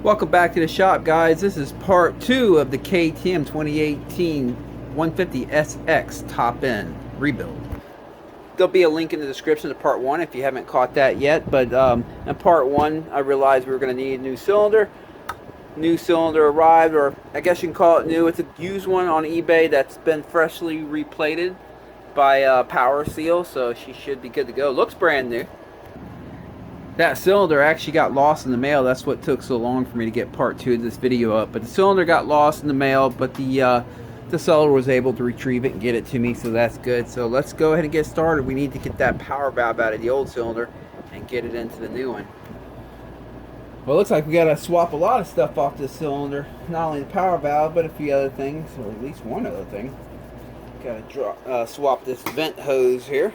Welcome back to the shop, guys. This is part 2 of the KTM 2018 150SX top end rebuild. There'll be a link in the description to part 1 if you haven't caught that yet. But in part 1, I realized we were going to need a new cylinder. New cylinder arrived, or I guess you can call it new. It's a used one on eBay that's been freshly replated by Power Seal, so she should be good to go. Looks brand new. That cylinder actually got lost in the mail. That's what took so long for me to get part 2 of this video up. But the cylinder got lost in the mail, but the seller was able to retrieve it and get it to me, so that's good. So let's go ahead and get started. We need to get that power valve out of the old cylinder and get it into the new one. Well, it looks like we got to swap a lot of stuff off this cylinder. Not only the power valve, but a few other things, or at least one other thing. Got to swap this vent hose here.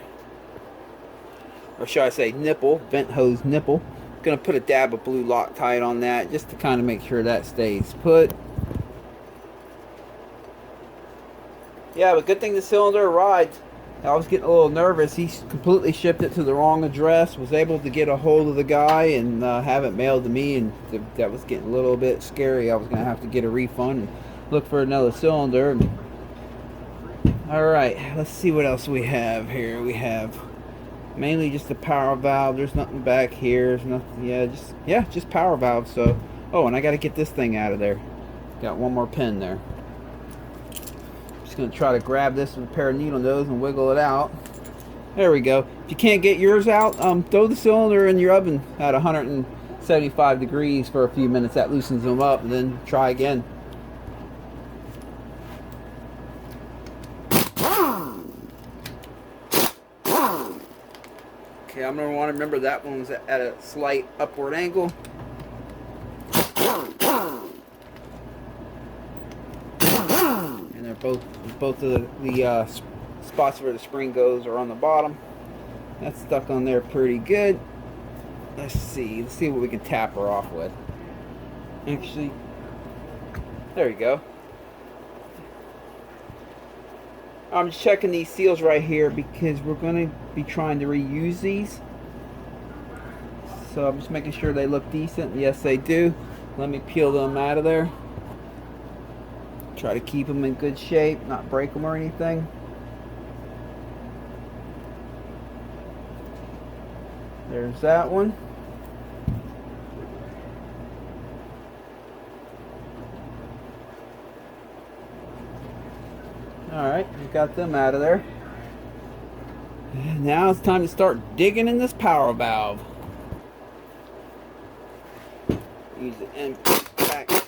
Or should I say nipple, vent hose nipple. Gonna put a dab of blue Loctite on that just to kind of make sure that stays put. Yeah, but good thing the cylinder arrived. I was getting a little nervous. He completely shipped it to the wrong address. Was able to get a hold of the guy and have it mailed to me, and that was getting a little bit scary. I was gonna have to get a refund and look for another cylinder. All right, let's see what else we have here. We have mainly just the power valve. There's nothing back here. There's nothing. Just power valve. So, oh, and I got to get this thing out of there. Got one more pin there. Just gonna try to grab this with a pair of needle nose and wiggle it out. There we go. If you can't get yours out, throw the cylinder in your oven at 175 degrees for a few minutes. That loosens them up, and then try again. Okay, I'm going to want to remember that one was at a slight upward angle. And they're both of the spots where the spring goes are on the bottom. That's stuck on there pretty good. Let's see what we can tap her off with. Actually, there you go. I'm just checking these seals right here because we're going to be trying to reuse these. So I'm just making sure they look decent. Yes, they do. Let me peel them out of there. Try to keep them in good shape, not break them or anything. There's that one. Alright, we got them out of there. And now it's time to start digging in this power valve. Use the impact.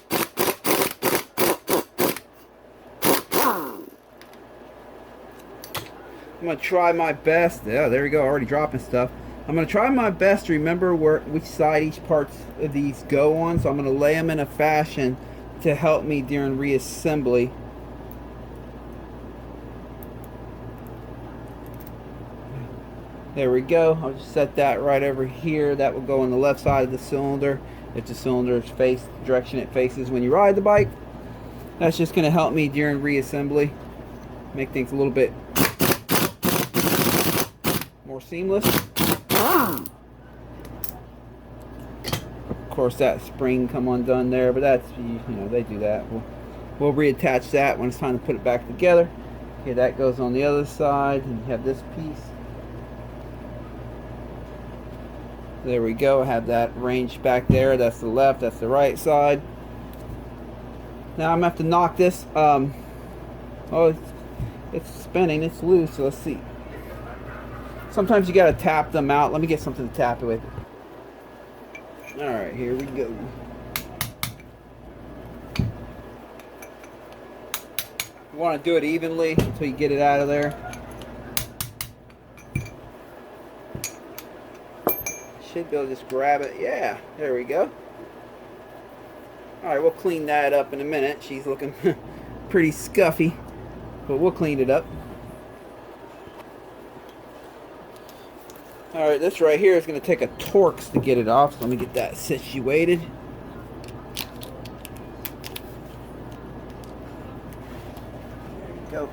I'm going to try my best. Yeah, there we go, already dropping stuff. I'm going to try my best to remember which side each part of these go on. So I'm going to lay them in a fashion to help me during reassembly. There we go. I'll just set that right over here. That will go on the left side of the cylinder. If the cylinder's direction it faces when you ride the bike. That's just going to help me during reassembly. Make things a little bit more seamless. Of course, that spring come undone there, but that's, they do that. We'll reattach that when it's time to put it back together. Okay, that goes on the other side, and you have this piece. There we go. I have that ranged back there. That's the left, that's the right side. Now I'm going to have to knock this. Oh, it's spinning. It's loose. So let's see. Sometimes you got to tap them out. Let me get something to tap it with. Alright, here we go. You want to do it evenly until you get it out of there. Should be able to just grab it. Yeah, there we go. Alright, we'll clean that up in a minute. She's looking pretty scuffy, but we'll clean it up. Alright, this right here is going to take a Torx to get it off, so let me get that situated. There we go.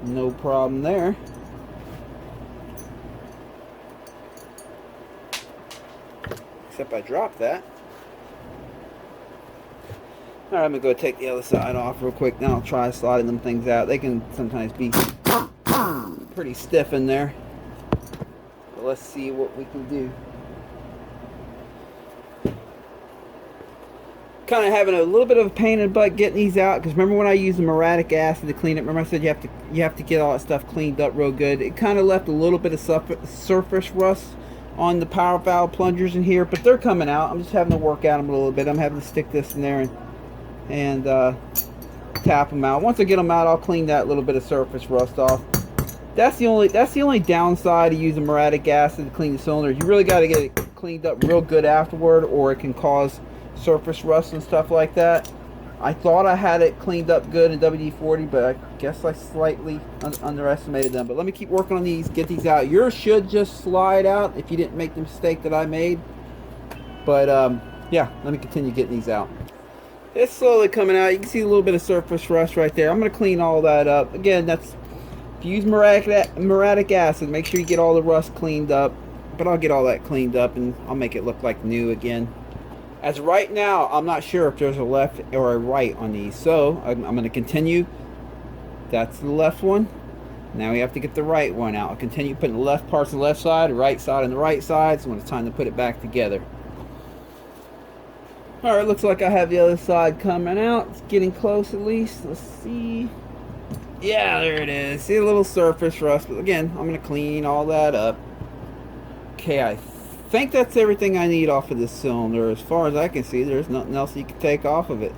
No problem there. except I dropped that. Alright, I'm going to go take the other side off real quick. Then I'll try sliding them things out. They can sometimes be pretty stiff in there. But let's see what we can do. Kind of having a little bit of a pain in the butt getting these out, because remember when I used the muriatic acid to clean it? Remember I said you have to get all that stuff cleaned up real good. It kind of left a little bit of surface rust on the power valve plungers in here, but they're coming out. I'm just having to work at them a little bit. I'm having to stick this in there and tap them out. Once I get them out, I'll clean that little bit of surface rust off. That's the only downside of using muriatic acid to clean the cylinder. You really got to get it cleaned up real good afterward, or it can cause surface rust and stuff like that. I thought I had it cleaned up good in WD-40, but I guess I slightly underestimated them. But let me keep working on these, get these out. Yours should just slide out if you didn't make the mistake that I made. But yeah, let me continue getting these out. It's slowly coming out. You can see a little bit of surface rust right there. I'm going to clean all that up. Again, that's if you use muriatic acid, make sure you get all the rust cleaned up. But I'll get all that cleaned up and I'll make it look like new again. As of right now, I'm not sure if there's a left or a right on these, so I'm going to continue. That's the left one. Now we have to get the right one out. I'll continue putting the left parts on the left side, the right side on the right side, so when it's time to put it back together. Alright, looks like I have the other side coming out. It's getting close at least. Let's see. Yeah, there it is. See a little surface rust, but again, I'm going to clean all that up. Okay, I think that's everything I need off of this cylinder. As far as I can see, there's nothing else you can take off of it.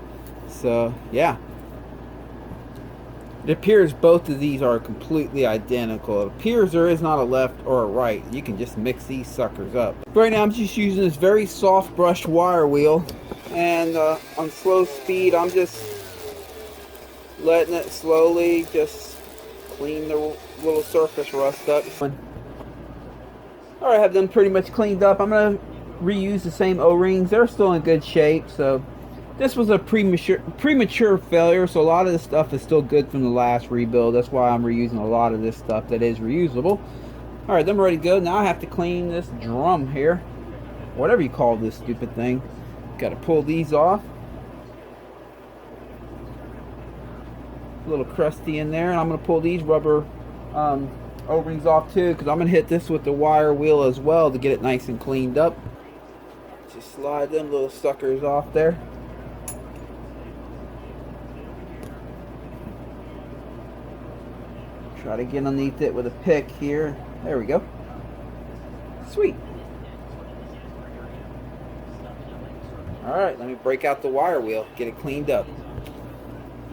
So yeah, it appears both of these are completely identical. It appears there is not a left or a right. You can just mix these suckers up. Right now I'm just using this very soft brushed wire wheel, and on slow speed I'm just letting it slowly just clean the little surface rust up. Alright, I have them pretty much cleaned up. I'm going to reuse the same O-rings. They're still in good shape. So this was a premature failure, so a lot of this stuff is still good from the last rebuild. That's why I'm reusing a lot of this stuff that is reusable. Alright, then I'm ready to go. Now I have to clean this drum here. Whatever you call this stupid thing. Got to pull these off. A little crusty in there. And I'm going to pull these rubber O-rings off too, because I'm going to hit this with the wire wheel as well to get it nice and cleaned up. Just slide them little suckers off there. Try to get underneath it with a pick here. There we go. Sweet. Alright, let me break out the wire wheel, get it cleaned up.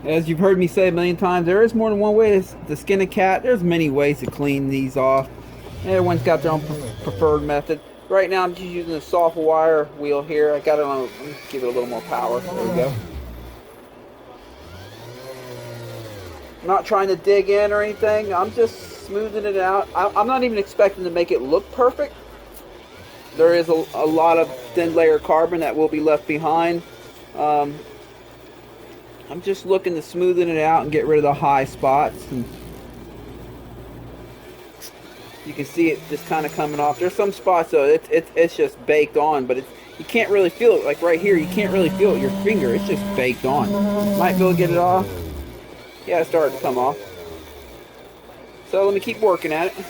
As you've heard me say a million times, there is more than one way to skin a cat. There's many ways to clean these off. Everyone's got their own preferred method. Right now I'm just using a soft wire wheel here. I got it on, let me give it a little more power. There we go. I'm not trying to dig in or anything. I'm just smoothing it out. I'm not even expecting to make it look perfect. There is a lot of thin layer carbon that will be left behind. I'm just looking to smoothen it out and get rid of the high spots. And you can see it just kind of coming off. There's some spots though, it's just baked on, but you can't really feel it. Like right here, you can't really feel it with your finger. It's just baked on. Might be able to get it off. Yeah, it started to come off. So let me keep working at it.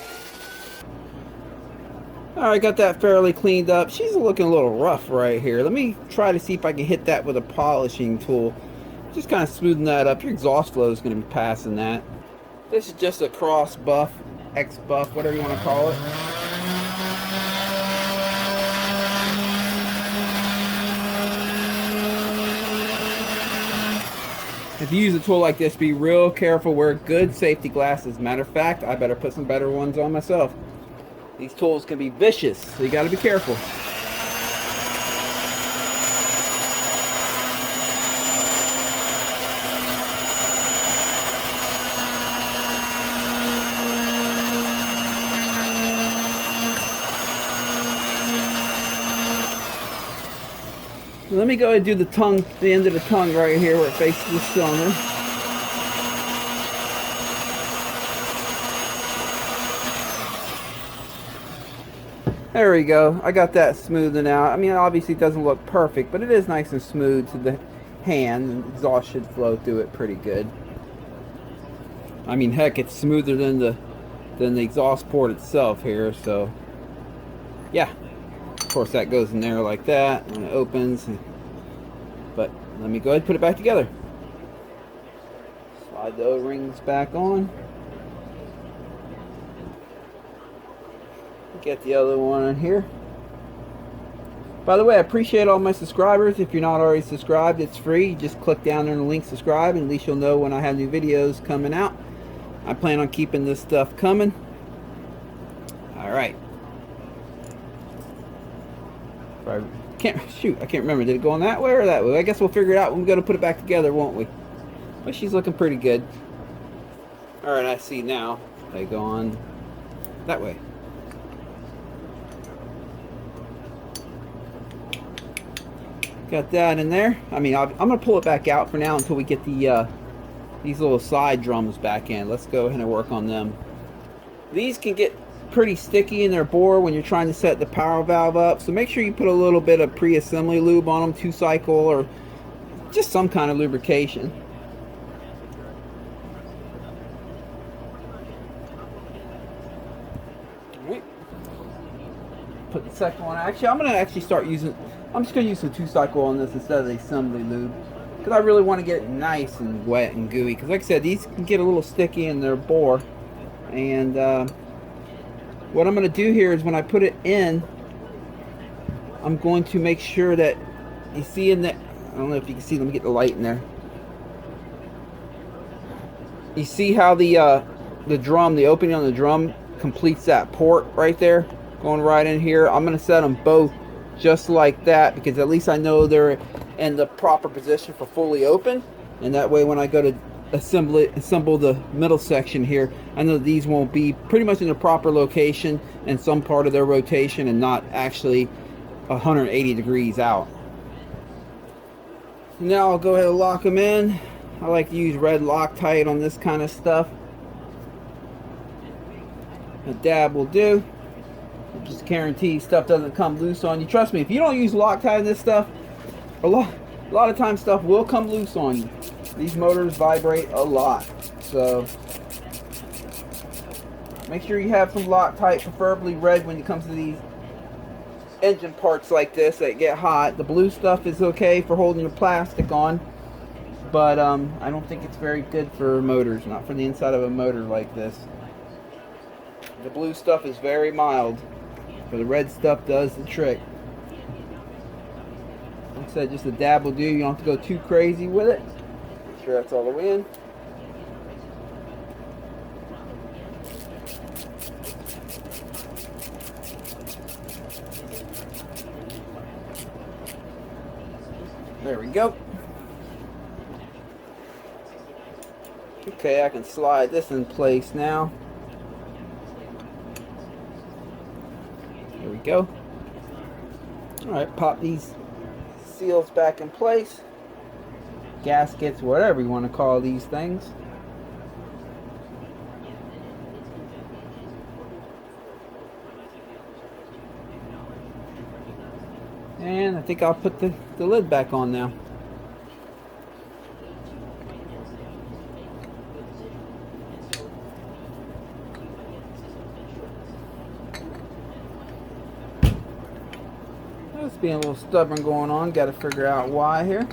Alright, got that fairly cleaned up. She's looking a little rough right here. Let me try to see if I can hit that with a polishing tool. Just kind of smoothing that up. Your exhaust flow is going to be passing that. This is just a cross buff, X buff, whatever you want to call it. If you use a tool like this, be real careful. Wear good safety glasses. Matter of fact, I better put some better ones on myself. These tools can be vicious, so you got to be careful. Let me go ahead and do the tongue, the end of the tongue right here where it faces the cylinder. There we go. I got that smoothing out. I mean, obviously it doesn't look perfect, but it is nice and smooth to the hand, and exhaust should flow through it pretty good. I mean, heck, it's smoother than the exhaust port itself here, so yeah. Of course, that goes in there like that when it opens. But let me go ahead and put it back together. Slide the O-rings back on. Get the other one in here. By the way, I appreciate all my subscribers. If you're not already subscribed, it's free. Just click down there on the link subscribe, and at least you'll know when I have new videos coming out. I plan on keeping this stuff coming. Alright. I can't remember. Did it go on that way or that way? I guess we'll figure it out when we go to put it back together, won't we? But she's looking pretty good. Alright, I see now. They go on that way. Got that in there. I mean, I'm going to pull it back out for now until we get the these little side drums back in. Let's go ahead and work on them. These can get pretty sticky in their bore when you're trying to set the power valve up, so make sure you put a little bit of pre-assembly lube on them, 2-cycle or just some kind of lubrication. Alright. Put the second one. Actually, I'm just going to use some 2-cycle on this instead of the assembly lube, because I really want to get it nice and wet and gooey, because like I said, these can get a little sticky in their bore. And what I'm going to do here is when I put it in, I'm going to make sure that you see in the, I don't know if you can see, let me get the light in there. You see how the drum, the opening on the drum completes that port right there, going right in here. I'm going to set them both just like that, because at least I know they're in the proper position for fully open, and that way when I go to assemble the middle section here, I know these won't be pretty much in the proper location in some part of their rotation and not actually 180 degrees out. Now I'll go ahead and lock them in. I like to use red Loctite on this kind of stuff. A dab will do. Just guarantee stuff doesn't come loose on you. Trust me, if you don't use Loctite in this stuff, a lot of times stuff will come loose on you. These motors vibrate a lot, so make sure you have some Loctite, preferably red, when it comes to these engine parts like this that get hot. The blue stuff is okay for holding your plastic on, but I don't think it's very good for motors, not for the inside of a motor like this. The blue stuff is very mild, but the red stuff does the trick. Like I said, just a dab will do. You don't have to go too crazy with it. Make sure that's all the way in. There we go. Okay, I can slide this in place now. There we go. Alright, pop these seals back in place. Gaskets, whatever you want to call these things. And I think I'll put the lid back on now. It's being a little stubborn going on. Got to figure out why here.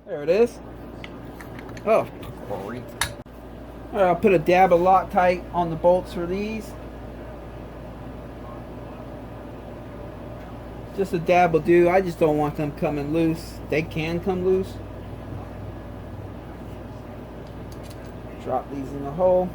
There it is. Oh, alright, I'll put a dab of Loctite on the bolts for these. Just a dab will do. I just don't want them coming loose. They can come loose. Drop these in the hole.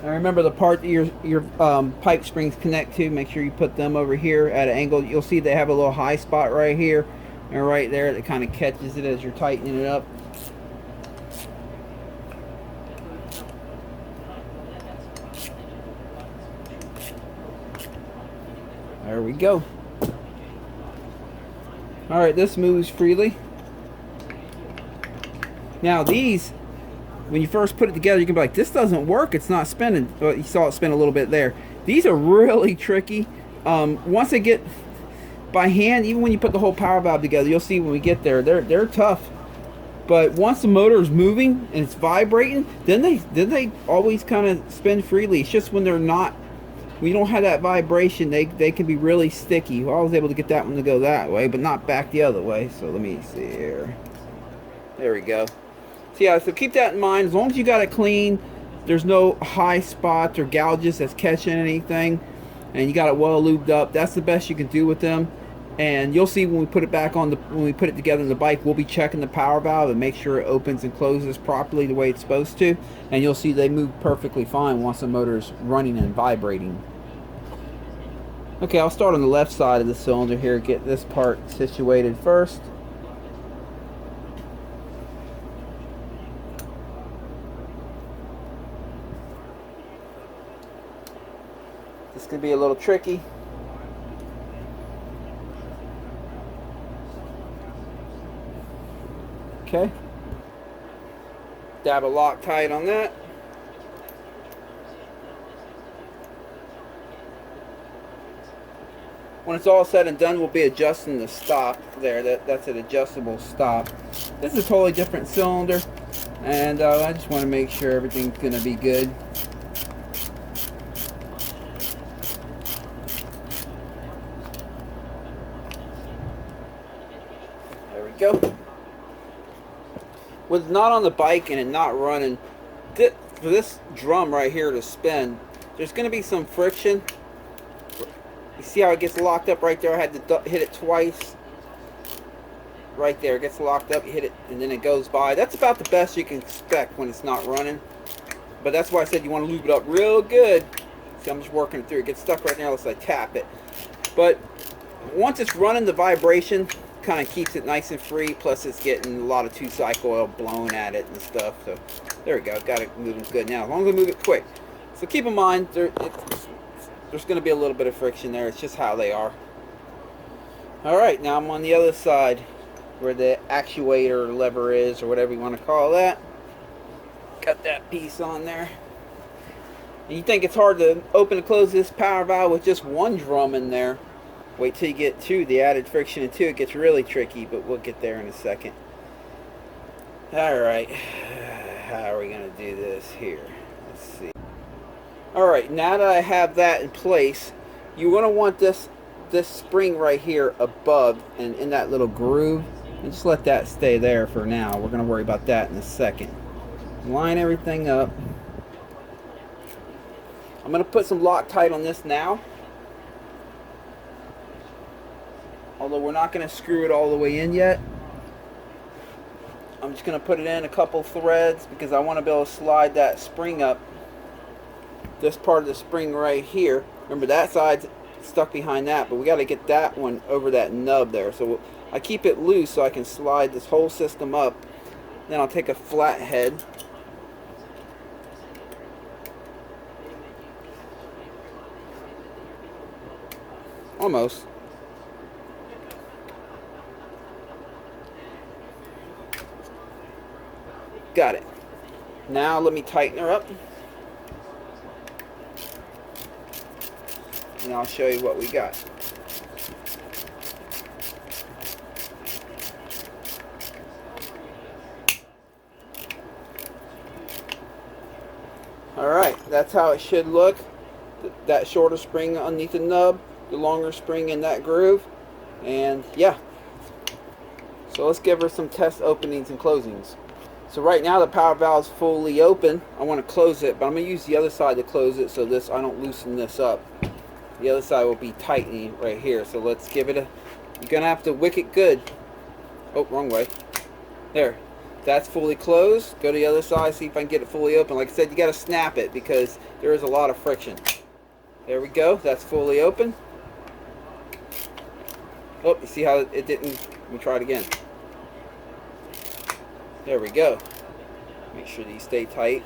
Now remember the part that your pipe springs connect to, make sure you put them over here at an angle. You'll see they have a little high spot right here and right there that kind of catches it as you're tightening it up. There we go. Alright, this moves freely. Now these, when you first put it together, you can be like, this doesn't work, it's not spinning. Well, you saw it spin a little bit there. These are really tricky. Once they get by hand, even when you put the whole power valve together, you'll see when we get there, they're tough. But once the motor is moving and it's vibrating, then they always kind of spin freely. It's just when they're not, we don't have that vibration, they can be really sticky. Well, I was able to get that one to go that way, but not back the other way. So let me see here. There we go. So yeah, so keep that in mind. As long as you got it clean, there's no high spots or gouges that's catching anything, and you got it well lubed up, that's the best you can do with them. And you'll see when we put it back on when we put it together in the bike, we'll be checking the power valve and make sure it opens and closes properly the way it's supposed to. And you'll see they move perfectly fine once the motor's running and vibrating. Okay, I'll start on the left side of the cylinder here, get this part situated first. This is going to be a little tricky. Okay. Dab a Loctite on that. When it's all said and done, we'll be adjusting the stop there. That's an adjustable stop. This is a totally different cylinder, and I just want to make sure everything's going to be good. There we go. With not on the bike and it not running, for this drum right here to spin, there's going to be some friction. You see how it gets locked up right there? I had to hit it twice. Right there, it gets locked up, you hit it, and then it goes by. That's about the best you can expect when it's not running. But that's why I said you want to lube it up real good. See, I'm just working it through. It gets stuck right now unless I tap it. But once it's running, the vibration kind of keeps it nice and free, plus it's getting a lot of 2-cycle oil blown at it and stuff. So there we go, got it moving good now, as long as I move it quick. So keep in mind there's going to be a little bit of friction there. It's just how they are. Alright, now I'm on the other side where the actuator lever is, or whatever you want to call that. Got that piece on there. And you think it's hard to open and close this power valve with just one drum in there. Wait till you get to the added friction, and two, it gets really tricky, but we'll get there in a second. Alright, how are we going to do this here? Let's see. Alright, now that I have that in place, you want to want this spring right here above and in that little groove, and just let that stay there for now. We're going to worry about that in a second. Line everything up. I'm going to put some Loctite on this now. Although we're not going to screw it all the way in yet. I'm just going to put it in a couple threads because I want to be able to slide that spring up. This part of the spring right here. Remember, that side's stuck behind that, but we got to get that one over that nub there. So I keep it loose so I can slide this whole system up. Then I'll take a flat head. Almost. Got it. Now let me tighten her up. And I'll show you what we got. Alright, that's how it should look. That shorter spring underneath the nub, the longer spring in that groove. And yeah. So let's give her some test openings and closings. So right now the power valve is fully open. I want to close it, but I'm going to use the other side to close it so I don't loosen this up. The other side will be tightening right here. So let's give it a, you're going to have to wick it good. Oh, wrong way. There. That's fully closed. Go to the other side, see if I can get it fully open. Like I said, you got to snap it because there is a lot of friction. There we go. That's fully open. Oh, you see how it didn't, let me try it again. There we go. Make sure these stay tight.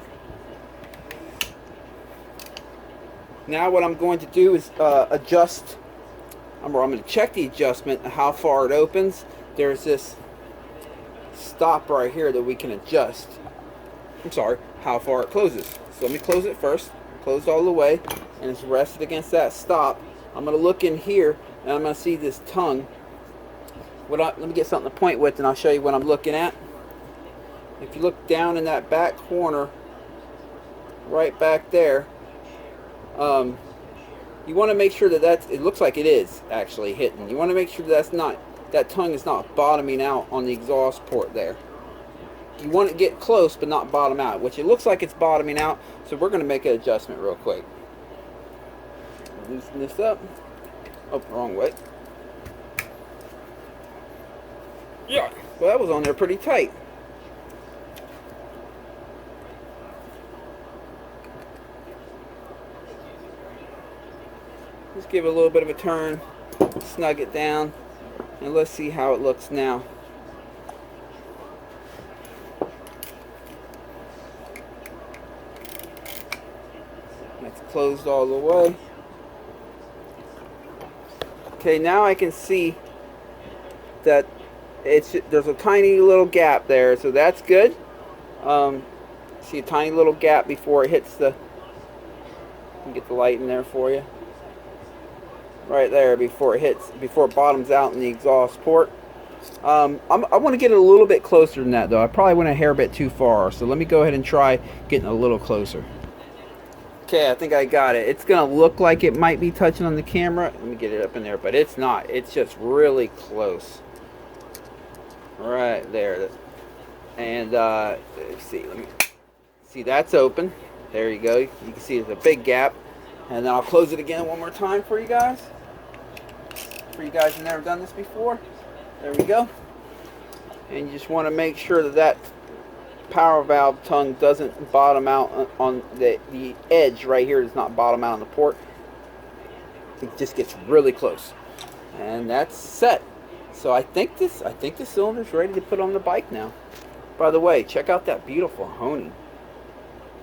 Now what I'm going to do is adjust I'm going to check the adjustment, how far it opens. There's this stop right here that we can adjust. I'm sorry, how far it closes. So let me close it first. Closed all the way, and it's rested against that stop. I'm going to look in here, and I'm going to see this tongue. Let me get something to point with, and I'll show you what I'm looking at. If you look down in that back corner, right back there, you want to make sure that it looks like it is actually hitting. You want to make sure that tongue is not bottoming out on the exhaust port there. You want to get close but not bottom out, which it looks like it's bottoming out, so we're going to make an adjustment real quick. Loosen this up. Oh, wrong way. Yeah, well, that was on there pretty tight. Just give it a little bit of a turn, snug it down, and let's see how it looks now. That's closed all the way. Okay, now I can see that there's a tiny little gap there, so that's good. See a tiny little gap before it hits the. Let me get the light in there for you. Right there before it bottoms out in the exhaust port. I want to get it a little bit closer than that though. I probably went a hair bit too far, so let me go ahead and try getting a little closer. Okay, I think I got it. It's gonna look like it might be touching on the camera. Let me get it up in there, but it's not. It's just really close. Right there. And let's see. Let me see. That's open. There you go. You can see there's a big gap. And then I'll close it again one more time for you guys. For you guys who've never done this before. There we go. And you just want to make sure that power valve tongue doesn't bottom out on the edge right here. Does not bottom out on the port. It just gets really close. And that's set. So I think the cylinder's ready to put on the bike now. By the way, check out that beautiful honing.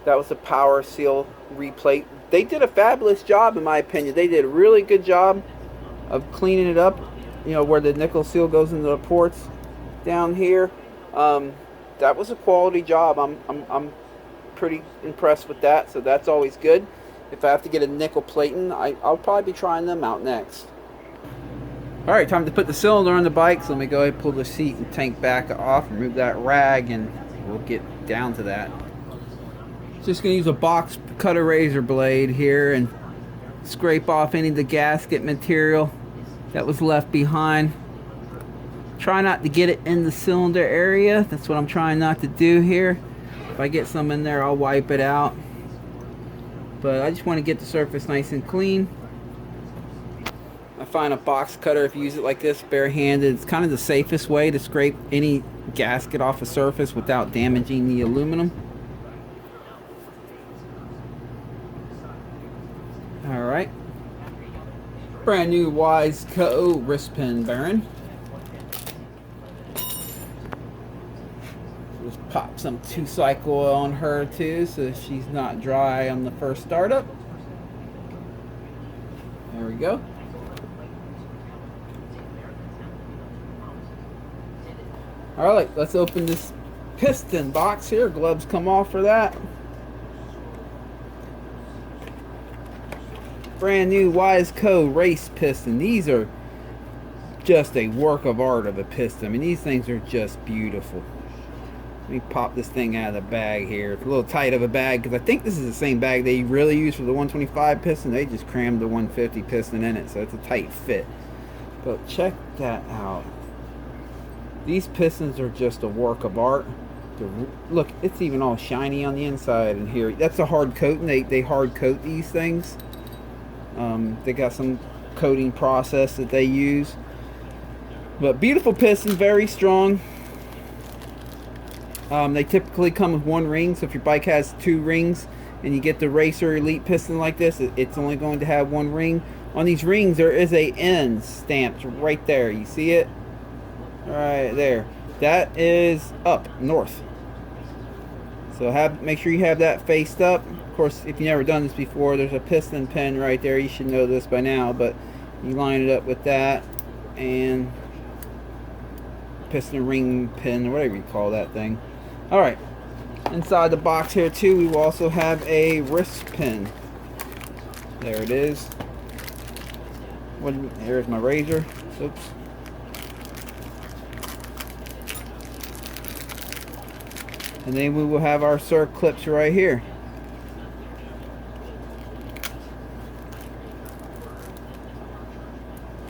That was a power seal replate. They did a fabulous job in my opinion. They did a really good job of cleaning it up. You know, where the nickel seal goes into the ports down here. That was a quality job. I'm pretty impressed with that, so that's always good. If I have to get a nickel plating, I'll probably be trying them out next. Alright, time to put the cylinder on the bike, so let me go ahead and pull the seat and tank back off, remove that rag, and we'll get down to that. Just going to use a box cutter razor blade here and scrape off any of the gasket material that was left behind. Try not to get it in the cylinder area. That's what I'm trying not to do here. If I get some in there, I'll wipe it out. But I just want to get the surface nice and clean. I find a box cutter, if you use it like this barehanded, it's kind of the safest way to scrape any gasket off a surface without damaging the aluminum. Alright. Brand new Wiseco wrist pin bearing. Just pop some 2-cycle oil on her too, so she's not dry on the first startup. There we go. Alright, let's open this piston box here. Gloves come off for that. Brand new Wiseco race piston. These are just a work of art of a piston. I mean, these things are just beautiful. Let me pop this thing out of the bag here. It's a little tight of a bag because I think this is the same bag they really use for the 125 piston. They just crammed the 150 piston in it, so it's a tight fit. But check that out. These pistons are just a work of art. Look, it's even all shiny on the inside and here. That's a hard coat, and they hard coat these things. They got some coating process that they use. But beautiful piston, very strong. They typically come with 1 ring, so if your bike has 2 rings and you get the Racer Elite piston like this, it's only going to have 1 ring. On these rings there is a N stamped right there. You see it? Right there. That is up north. So make sure you have that faced up. Of course, if you've never done this before, there's a piston pin right there. You should know this by now, but You line it up with that and piston ring pin, or whatever you call that thing. Alright, inside the box here too, we will also have a wrist pin. There it is. Here's my razor. Oops. And then we will have our circlips right here.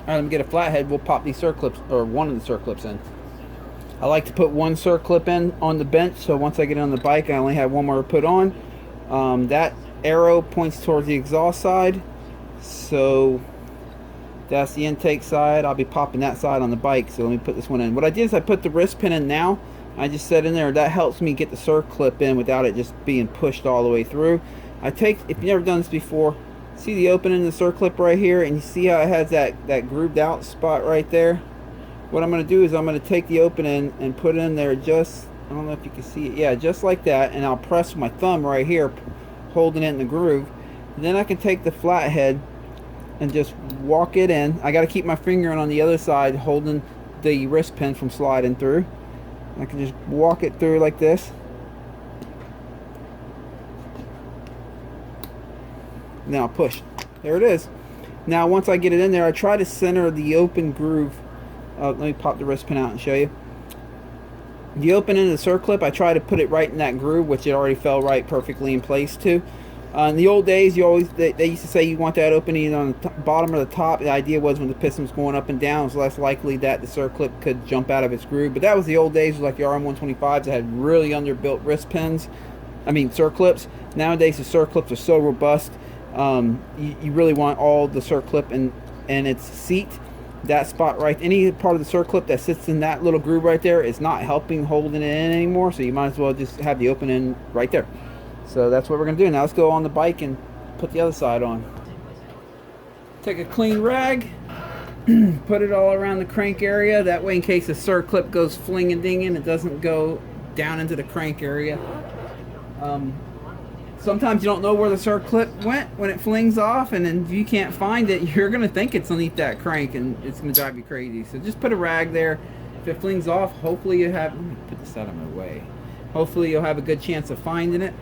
Alright, let me get a flathead. We'll pop these circlips, or one of the circlips in. I like to put one circlip in on the bench, so once I get on the bike, I only have one more to put on. That arrow points towards the exhaust side, so that's the intake side. I'll be popping that side on the bike, so let me put this one in. What I did is I put the wrist pin in now. I just set in there. That helps me get the circlip in without it just being pushed all the way through. If you've never done this before, see the opening in the circlip right here, and you see how it has that grooved out spot right there? What I'm going to do is I'm going to take the opening and put it in there just, I don't know if you can see it, yeah, just like that, and I'll press my thumb right here, holding it in the groove. And then I can take the flathead and just walk it in. I got to keep my finger on the other side holding the wrist pin from sliding through. I can just walk it through like this. Now I'll push. There it is. Now once I get it in there, I try to center the open groove. Let me pop the wrist pin out and show you. The open end of the circlip, I try to put it right in that groove, which it already fell right perfectly in place to. In the old days, they used to say you want that opening on the bottom or the top. The idea was when the piston was going up and down, it was less likely that the circlip could jump out of its groove. But that was the old days, like the RM125s that had really underbuilt wrist pins. I mean circlips. Nowadays the circlips are so robust. You really want all the circlip and its seat. That spot right, any part of the circlip that sits in that little groove right there is not helping holding it in anymore, so you might as well just have the open end right there. So that's what we're going to do. Now let's go on the bike and put the other side on. Take a clean rag, put it all around the crank area, that way in case the circlip goes flinging dinging, it doesn't go down into the crank area. Sometimes you don't know where the circlip went when it flings off, and then if you can't find it, you're going to think it's underneath that crank, and it's going to drive you crazy. So just put a rag there. If it flings off, hopefully you have... Let me put this out of my way. Hopefully you'll have a good chance of finding it.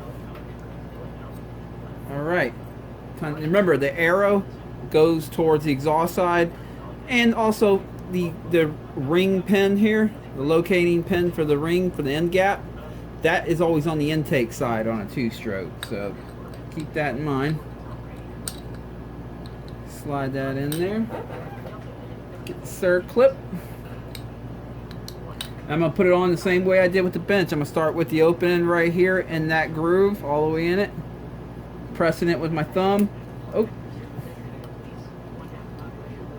Alright. Remember, the arrow goes towards the exhaust side, and also the ring pin here, the locating pin for the ring, for the end gap, that is always on the intake side on a two-stroke, so keep that in mind. Slide that in there. Get the circlip. I'm going to put it on the same way I did with the bench. I'm going to start with the opening right here in that groove, all the way in it. Pressing it with my thumb. Oh.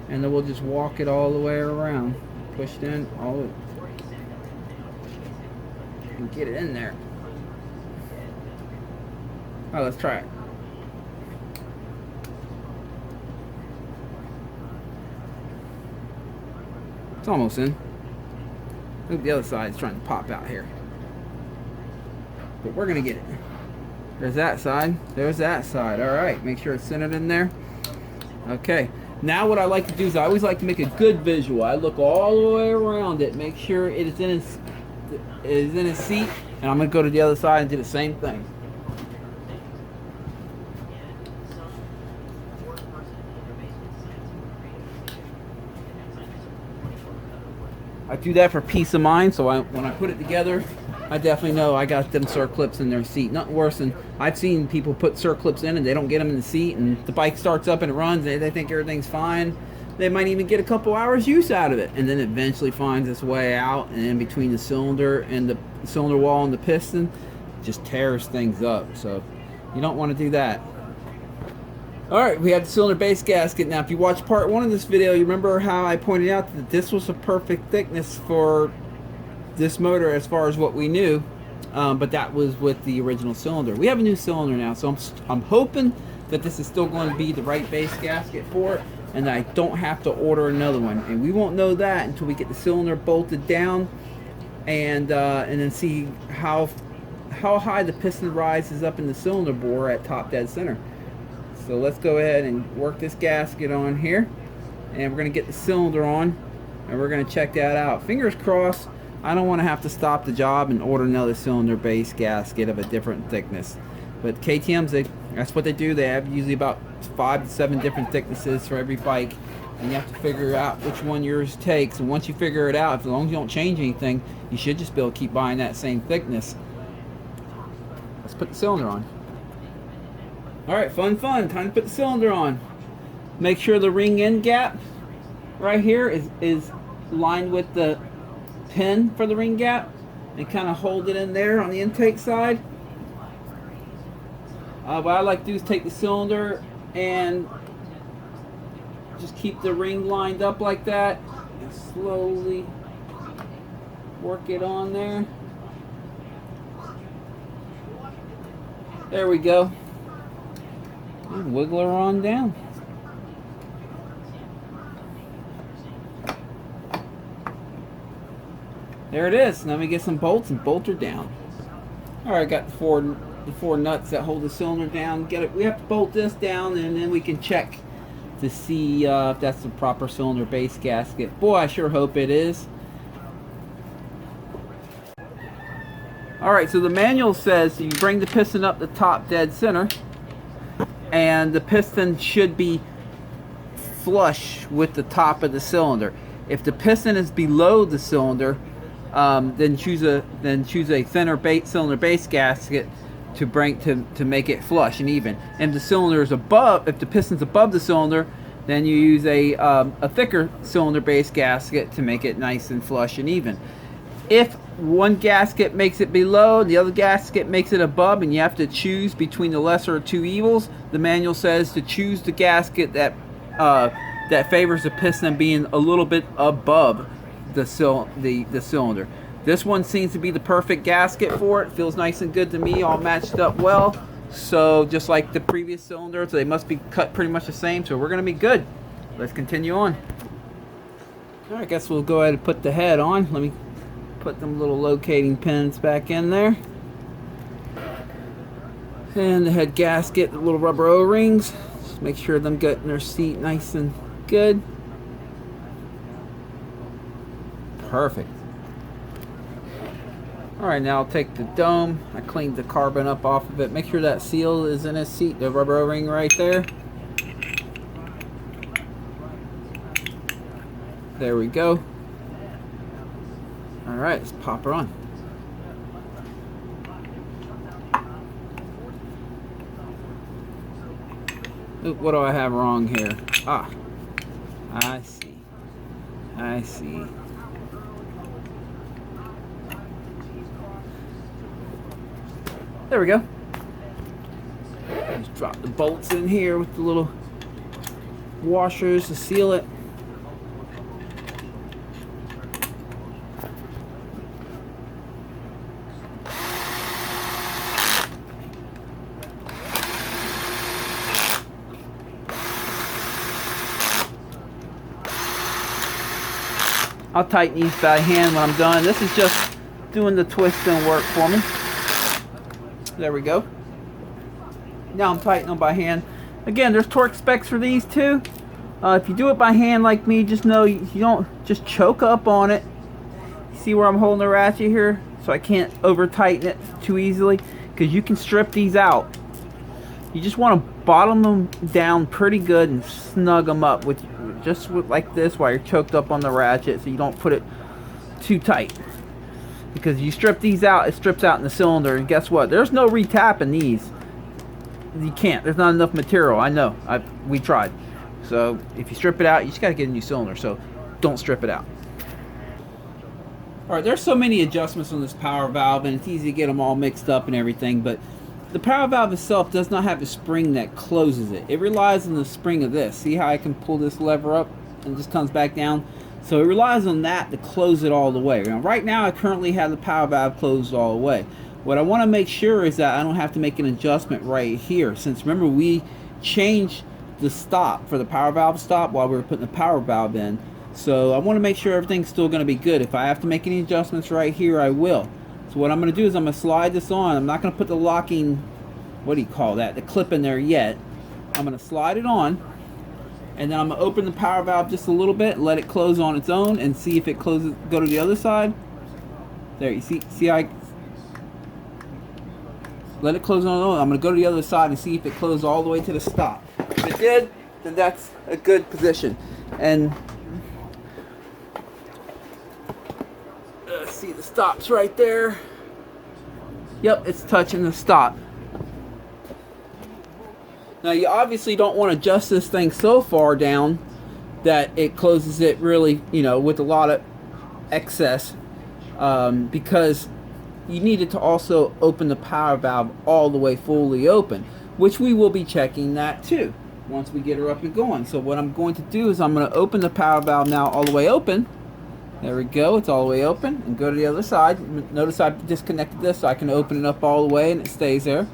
And then we'll just walk it all the way around. Push it in, all the way. And get it in there. Oh, let's try it. It's almost in. Look, the other side is trying to pop out here. But we're going to get it. There's that side. There's that side. Alright, make sure it's centered in there. Okay. Now what I like to do is I always like to make a good visual. I look all the way around it, make sure it is in its seat, and I'm going to go to the other side and do the same thing. I do that for peace of mind, so when I put it together, I definitely know I got them circlips in their seat. Nothing worse than I've seen people put circlips in and they don't get them in the seat, and the bike starts up and it runs, and they think everything's fine. They might even get a couple hours use out of it, and then it eventually finds its way out, and in between the cylinder and the cylinder wall and the piston, just tears things up. So you don't want to do that. Alright, we have the cylinder base gasket. Now if you watch part 1 of this video, you remember how I pointed out that this was a perfect thickness for this motor as far as what we knew, but that was with the original cylinder. We have a new cylinder now, so I'm hoping that this is still going to be the right base gasket for it, and I don't have to order another one. And we won't know that until we get the cylinder bolted down, and then see how high the piston rises up in the cylinder bore at top dead center. So let's go ahead and work this gasket on here, and we're going to get the cylinder on, and we're going to check that out. Fingers crossed, I don't want to have to stop the job and order another cylinder base gasket of a different thickness. But KTMs, that's what they do. They have usually about 5 to 7 different thicknesses for every bike, and you have to figure out which one yours takes. And once you figure it out, as long as you don't change anything, you should just be able to keep buying that same thickness. Let's put the cylinder on. Alright, fun. Time to put the cylinder on. Make sure the ring end gap right here is lined with the pin for the ring gap, and kind of hold it in there on the intake side. What I like to do is take the cylinder and just keep the ring lined up like that and slowly work it on there. There we go. And wiggle her on down. There it is. Now let me get some bolts and bolt her down. Alright, got the four nuts that hold the cylinder down. We have to bolt this down, and then we can check to see if that's the proper cylinder base gasket. Boy, I sure hope it is. Alright, so the manual says you bring the piston up the top dead center, and the piston should be flush with the top of the cylinder. If the piston is below the cylinder, then choose a thinner cylinder base gasket to make it flush and even. And if the piston's above the cylinder, then you use a thicker cylinder base gasket to make it nice and flush and even. If one gasket makes it below, the other gasket makes it above, and you have to choose between the lesser of two evils, the manual says to choose the gasket that favors the piston being a little bit above the cylinder. This one seems to be the perfect gasket for it. Feels nice and good to me, all matched up well. So just like the previous cylinder, so they must be cut pretty much the same. So we're going to be good. Let's continue on. All right, I guess we'll go ahead and put the head on. Let me put them little locating pins back in there. And the head gasket, the little rubber O-rings. Just make sure them get in their seat nice and good. Perfect. Alright, now I'll take the dome. I cleaned the carbon up off of it. Make sure that seal is in its seat, the rubber O-ring right there. There we go. Alright, let's pop her on. Oop, what do I have wrong here? Ah, I see. There we go. Just drop the bolts in here with the little washers to seal it. I'll tighten these by hand when I'm done. This is just doing the twisting work for me. There we go. Now I'm tightening them by hand. Again, there's torque specs for these too. If you do it by hand like me, just know you don't just choke up on it. See where I'm holding the ratchet here? So I can't over tighten it too easily, because you can strip these out. You just want to bottom them down pretty good and snug them up with like this while you're choked up on the ratchet, so you don't put it too tight. Because you strip these out, it strips out in the cylinder, and guess what? There's no retapping these. You can't. There's not enough material. I know. We tried. So if you strip it out, you just got to get a new cylinder. So don't strip it out. All right. There's so many adjustments on this power valve, and it's easy to get them all mixed up and everything. But the power valve itself does not have a spring that closes it. It relies on the spring of this. See how I can pull this lever up and it just comes back down? So it relies on that to close it all the way. Now, right now I currently have the power valve closed all the way. What I want to make sure is that I don't have to make an adjustment right here, since remember we changed the stop for the power valve stop while we were putting the power valve in. So I want to make sure everything's still going to be good. If I have to make any adjustments right here, I will. So what I'm going to do is I'm going to slide this on. I'm not going to put the locking, what do you call that, the clip in there yet. I'm going to slide it on, And then I'm gonna open the power valve just a little bit, let it close on its own, and see if it closes. Go to the other side. There, you see I let it close on its own. I'm gonna go to the other side and see if it closed all the way to the stop. If it did, then that's a good position. And see, the stop's right there. Yep, it's touching the stop. Now you obviously don't want to adjust this thing so far down that it closes it really, with a lot of excess, because you need it to also open the power valve all the way fully open, which we will be checking that too once we get her up and going. So what I'm going to do is I'm going to open the power valve now all the way open. There we go, it's all the way open, and go to the other side. Notice I've disconnected this so I can open it up all the way and it stays there.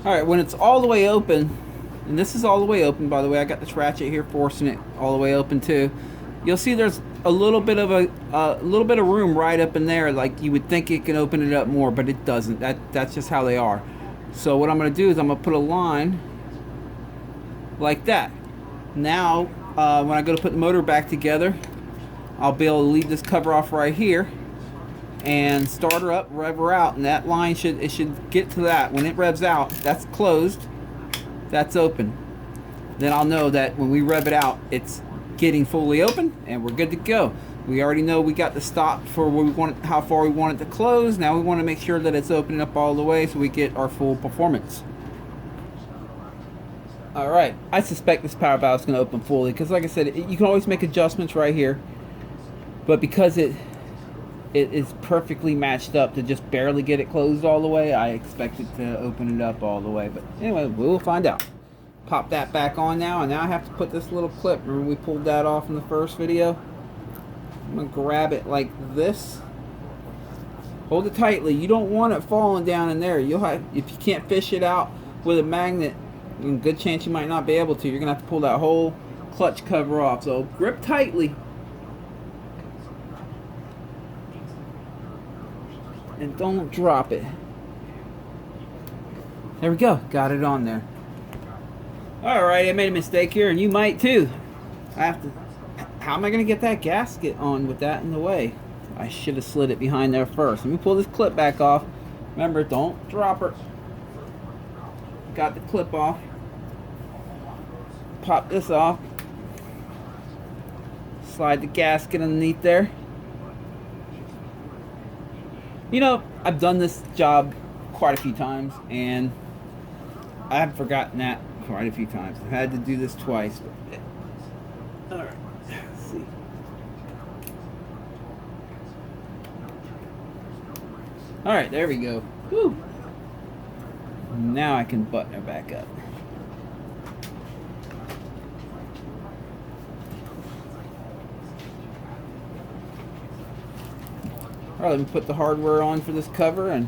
Alright, when it's all the way open, and this is all the way open, by the way, I got this ratchet here forcing it all the way open too. You'll see there's a little bit of room right up in there, like you would think it can open it up more, but it doesn't. That's just how they are. So what I'm going to do is I'm going to put a line like that. Now, when I go to put the motor back together, I'll be able to leave this cover off right here and start her up, rev her out, and that line should get to that. When it revs out, that's closed, that's open. Then I'll know that when we rev it out, it's getting fully open and we're good to go. We already know we got the stop for where we want it, how far we want it to close. Now we want to make sure that it's opening up all the way so we get our full performance. Alright, I suspect this power valve is going to open fully because, like I said, you can always make adjustments right here, but because it is perfectly matched up to just barely get it closed all the way, I expect it to open it up all the way. But anyway, we'll find out. Pop that back on now, and now I have to put this little clip. Remember we pulled that off in the first video? I'm going to grab it like this. Hold it tightly. You don't want it falling down in there. You'll have, if you can't fish it out with a magnet, good chance you might not be able to. You're going to have to pull that whole clutch cover off. So grip tightly. And don't drop it. There we go. Got it on there. Alright, I made a mistake here, and you might too. How am I going to get that gasket on with that in the way? I should have slid it behind there first. Let me pull this clip back off. Remember, don't drop her. Got the clip off. Pop this off. Slide the gasket underneath there. I've done this job quite a few times, and I've forgotten that quite a few times. I've had to do this twice. Alright, let's see. Alright, there we go. Whew. Now I can button her back up. Alright, let me put the hardware on for this cover, and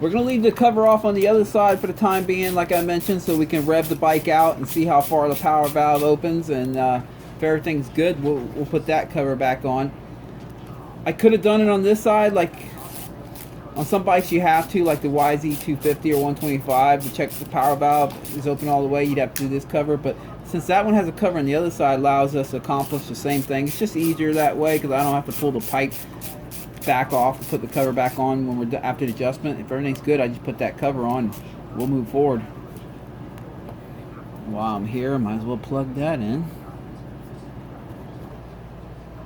we're going to leave the cover off on the other side for the time being, like I mentioned, so we can rev the bike out and see how far the power valve opens, and if everything's good, we'll put that cover back on. I could have done it on this side, like on some bikes you have to, like the YZ250 or 125, to check if the power valve is open all the way. You'd have to do this cover, but since that one has a cover on the other side, allows us to accomplish the same thing. It's just easier that way because I don't have to pull the pipe back off and put the cover back on when we're after the adjustment. If everything's good, I just put that cover on and we'll move forward. While I'm here, I might as well plug that in.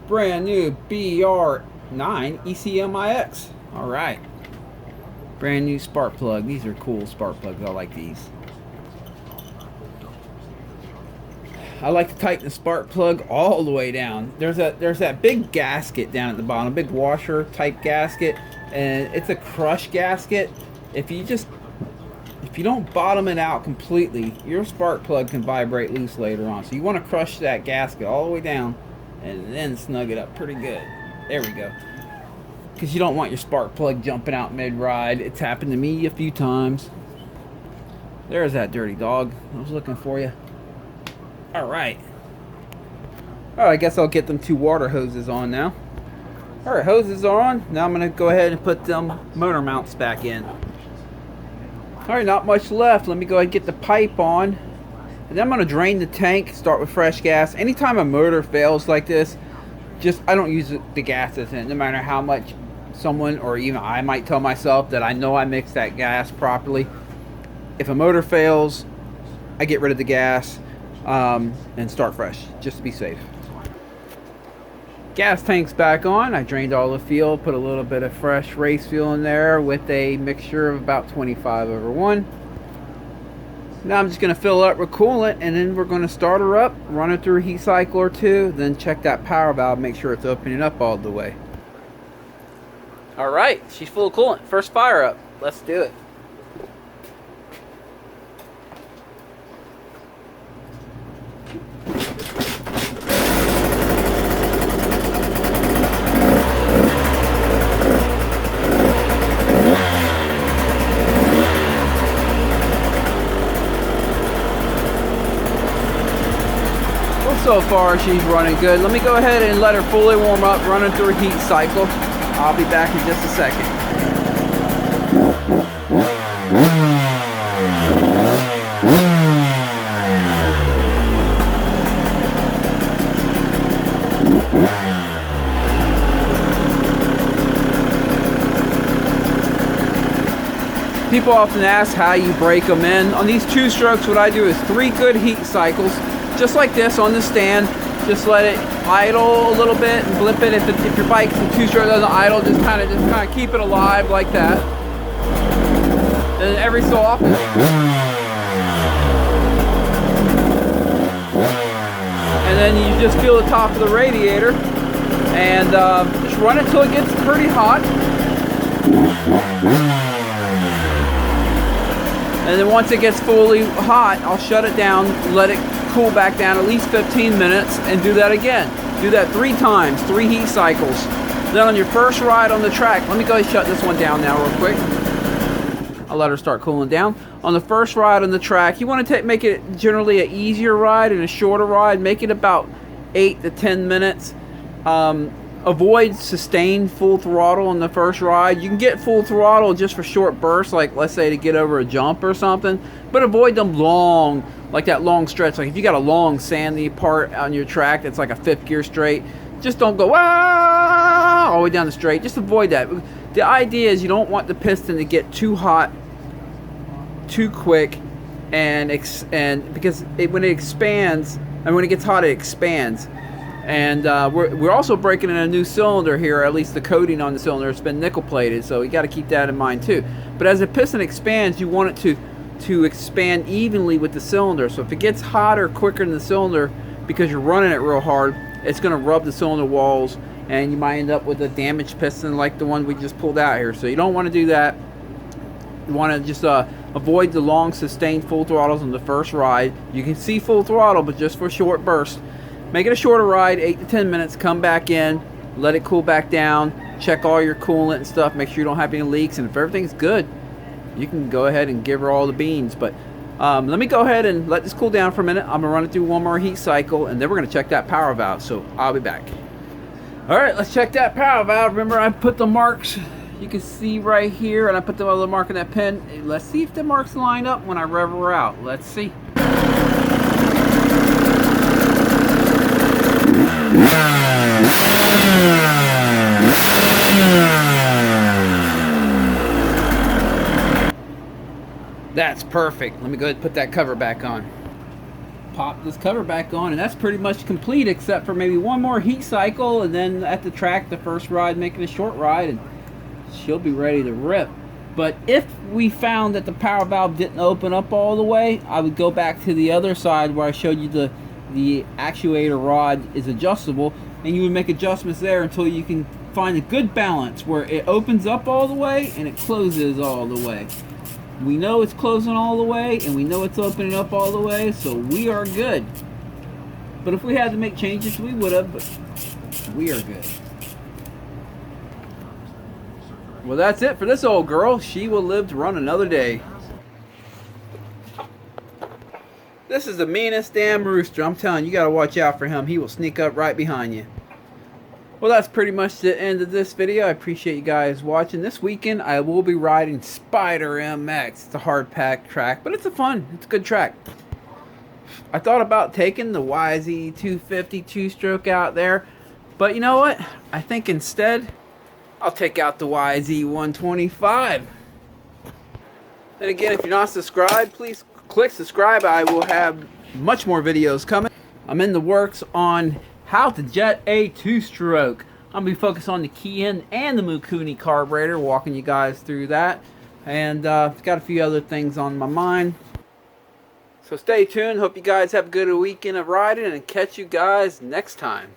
Brand new BR9 ECMIX. Alright. Brand new spark plug. These are cool spark plugs. I like these. I like to tighten the spark plug all the way down. There's that big gasket down at the bottom, big washer type gasket, and it's a crush gasket. If you don't bottom it out completely, your spark plug can vibrate loose later on. So you want to crush that gasket all the way down and then snug it up pretty good. There we go. Because you don't want your spark plug jumping out mid-ride. It's happened to me a few times. There's that dirty dog. I was looking for you. Alright. Alright, I guess I'll get them two water hoses on now. Alright, hoses are on. Now I'm going to go ahead and put them motor mounts back in. Alright, not much left. Let me go ahead and get the pipe on. And then I'm going to drain the tank, start with fresh gas. Anytime a motor fails like this, I don't use the gas that's in it, no matter how much someone or even I might tell myself that I know I mixed that gas properly. If a motor fails, I get rid of the gas and start fresh, just to be safe. Gas tank's back on. I drained all the fuel, put a little bit of fresh race fuel in there with a mixture of about 25/1. Now I'm just going to fill up with coolant, and then we're going to start her up, run it through a heat cycle or two, then check that power valve, make sure it's opening up all the way. Alright, she's full of coolant. First fire up. Let's do it. So far she's running good. Let me go ahead and let her fully warm up, running through a heat cycle. I'll be back in just a second. People often ask how you break them in. On these 2 strokes, what I do is 3 good heat cycles, just like this on the stand. Just let it idle a little bit and blip it. If your bike's in 2 strokes doesn't idle, just kind of keep it alive like that. And every so often, and then you just feel the top of the radiator and just run it till it gets pretty hot. And then once it gets fully hot, I'll shut it down, let it cool back down at least 15 minutes, and do that again. Do that 3 times, 3 heat cycles. Then on your first ride on the track, let me go ahead and shut this one down now real quick. I'll let her start cooling down. On the first ride on the track, you want to make it generally an easier ride and a shorter ride. Make it about 8 to 10 minutes. Avoid sustained full throttle on the first ride. You can get full throttle just for short bursts, like let's say to get over a jump or something, but avoid them long, like that long stretch. Like if you got a long sandy part on your track that's like a 5th gear straight, just don't go all the way down the straight. Just avoid that. The idea is you don't want the piston to get too hot too quick, and because when it expands, and when it gets hot, it expands. And we're also breaking in a new cylinder here, or at least the coating on the cylinder. It's been nickel plated, so you got to keep that in mind too. But as the piston expands, you want it to expand evenly with the cylinder. So if it gets hotter quicker than the cylinder because you're running it real hard, it's going to rub the cylinder walls, and you might end up with a damaged piston like the one we just pulled out here. So you don't want to do that. You want to just avoid the long sustained full throttles on the first ride. You can see full throttle, but just for short bursts. Make it a shorter ride, 8 to 10 minutes, come back in, let it cool back down, check all your coolant and stuff, make sure you don't have any leaks, and if everything's good, you can go ahead and give her all the beans. But let me go ahead and let this cool down for a minute. I'm going to run it through one more heat cycle, and then we're going to check that power valve, so I'll be back. Alright, let's check that power valve. Remember, I put the marks, you can see right here, and I put the other mark in that pin. Let's see if the marks line up when I rev her out. Let's see. That's perfect. Let me go ahead and put that cover back on. Pop this cover back on, and that's pretty much complete, except for maybe one more heat cycle, and then at the track, the first ride, making a short ride, and she'll be ready to rip. But if we found that the power valve didn't open up all the way, I would go back to the other side where I showed you the actuator rod is adjustable, and you would make adjustments there until you can find a good balance where it opens up all the way and it closes all the way. We know it's closing all the way, and we know it's opening up all the way, so we are good. But if we had to make changes, we would have, but we are good. Well, that's it for this old girl. She will live to run another day. This is the meanest damn rooster. I'm telling you, you got to watch out for him. He will sneak up right behind you. Well, that's pretty much the end of this video. I appreciate you guys watching. This weekend, I will be riding Spider MX. It's a hard pack track, but it's a good track. I thought about taking the YZ250 two-stroke out there, but you know what? I think instead I'll take out the YZ125. And again, if you're not subscribed, please click subscribe. I will have much more videos coming. I'm in the works on how to jet a two-stroke. I'm going to be focused on the Kiin and the Mikuni carburetor, walking you guys through that. And got a few other things on my mind. So stay tuned. Hope you guys have a good weekend of riding, and catch you guys next time.